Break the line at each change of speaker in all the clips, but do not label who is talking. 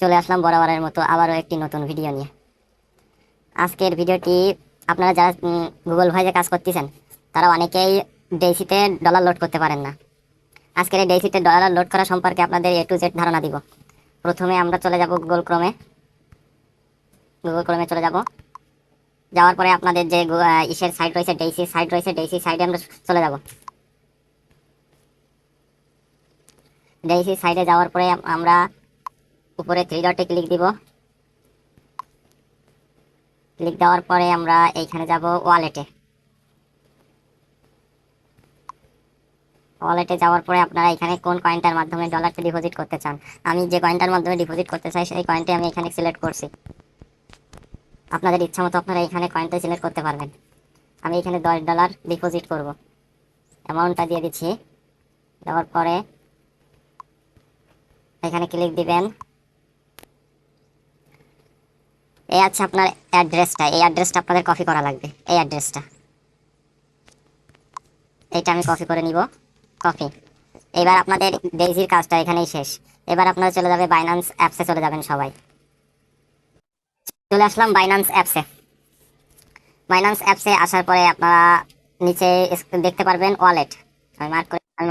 চলে আসলাম বরাবরের মতো আবারও একটি নতুন ভিডিও নিয়ে। আজকের ভিডিওটি আপনারা যারা গুগল ভয়েসে কাজ করতেছেন তারা অনেকেই ডেইসিতে ডলার লোড করতে পারেন না। আজকের এই ডেইসিতে ডলার লোড করা সম্পর্কে আপনাদের এ টু জেড ধারণা দিব। প্রথমে আমরা চলে যাব গুগল ক্রোমে চলে যাব। যাওয়ার পরে আপনাদের যে ইসের সাইট রয়েছে, ডেইসি সাইডে আমরা চলে যাব। ডেইসি সাইডে যাওয়ার পরে আমরা উপরে থ্রি ডটে ক্লিক দিব। ক্লিক দেওয়ার পরে আমরা এইখানে যাব ওয়ালেটে যাওয়ার পরে আপনারা এখানে কোন কয়েনটার মাধ্যমে ডলারটা ডিপোজিট করতে চান। আমি যে কয়েনটার মাধ্যমে ডিপোজিট করতে চাই সেই কয়েনটি আমি এখানে সিলেক্ট করছি। আপনাদের ইচ্ছা মতো আপনারা এখানে কয়েনটা সিলেক্ট করতে পারবেন। আমি এখানে $10 ডিপোজিট করব, অ্যামাউন্টটা দিয়ে দিচ্ছি। দেওয়ার পরে এখানে ক্লিক দিবেন। এই আছে আপনার অ্যাড্রেসটা, এই অ্যাড্রেসটা আপনাদের কপি করা লাগবে। এই অ্যাড্রেসটা এইটা আমি কপি করে নিব। কপি। এবার আপনাদের ডেইজির কাজটা এখানেই শেষ। এবার আপনারা চলে যাবে বাইন্যান্স অ্যাপসে, চলে যাবেন সবাই। চলে আসলাম বাইন্যান্স অ্যাপসে আসার পরে আপনারা নিচে দেখতে পারবেন ওয়ালেট। আমি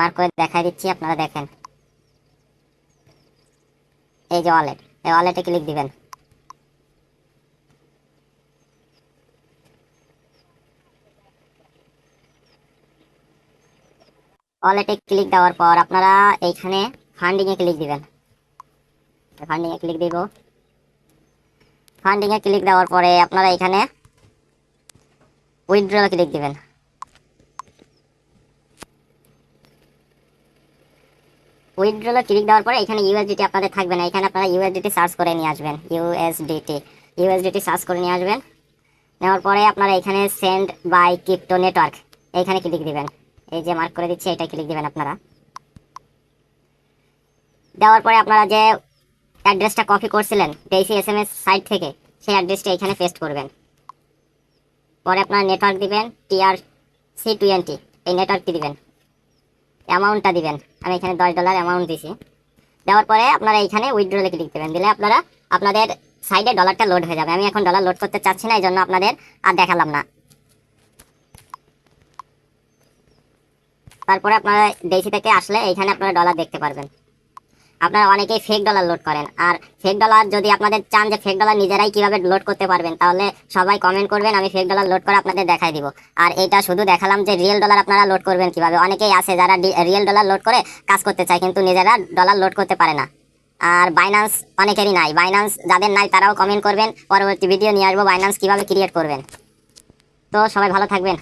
মার্ক করে দেখাই দিচ্ছি, আপনারা দেখেন। এই যে ওয়ালেট, এই ওয়ালেটে ক্লিক দিবেন। ওয়ালেটে ক্লিক দেওয়ার পর আপনারা এইখানে ফান্ডিংয়ে ক্লিক দিবেন। ফান্ডিংয়ে ক্লিক দিব। ফান্ডিংয়ে ক্লিক দেওয়ার পরে আপনারা এখানে উইথড্রলে ক্লিক দিবেন। উইথড্রলে ক্লিক দেওয়ার পরে এখানে ইউএসডিটি আপনাদের থাকবে না, এখানে আপনারা ইউএসডিটি সার্চ করে নিয়ে আসবেন। ইউএসডিটি সার্চ করে নিয়ে আসবেন। নেওয়ার পরে আপনারা এখানে সেন্ড বাই ক্রিপ্টো নেটওয়ার্ক এইখানে ক্লিক দিবেন। এই যে মার্ক করে দিচ্ছি, এটা ক্লিক দিবেন আপনারা। দেওয়ার পরে আপনারা যে অ্যাড্রেসটা কপি করছিলেন ডেইসি এসএমএস সাইট থেকে, সেই অ্যাড্রেসটা এখানে পেস্ট করবেন। পরে আপনারা নেটওয়ার্ক দিবেন TRC20, এই নেটওয়ার্কটি দিবেন। অ্যামাউন্টটা দিবেন, আমি এখানে $10 অ্যামাউন্ট দিছি। দেওয়ার পরে আপনারা এইখানে উইথড্রলে ক্লিক দেবেন। দিলে আপনারা আপনাদের সাইডে ডলারটা লোড হয়ে যাবে। আমি এখন ডলার লোড করতে চাচ্ছি না, এই জন্য আপনাদের আর দেখালাম না। তারপরে আপনারা ডেইসি থেকে আসলে এইখানে আপনারা ডলার দেখতে পারবেন। আপনারা অনেকেই ফেক ডলার লোড করেন, আর ফেক ডলার যদি আপনাদের চান যে ফেক ডলার নিজেরাই কিভাবে লোড করতে পারবেন, তাহলে সবাই কমেন্ট করবেন, আমি ফেক ডলার লোড করে আপনাদের দেখাই দিব। আর এটা শুধু দেখালাম যে রিয়েল ডলার আপনারা লোড করবেন কিভাবে। অনেকেই আছে যারা রিয়েল ডলার লোড করে কাজ করতে চায় কিন্তু নিজেরা ডলার লোড করতে পারে না। আর বাইন্যান্স অনেকেরই নাই, বাইন্যান্স যাদের নাই তারাও কমেন্ট করবেন, পরবর্তী ভিডিও নিয়ে আসবো বাইন্যান্স কিভাবে ক্রিয়েট করবেন। তো সবাই ভালো থাকবেন।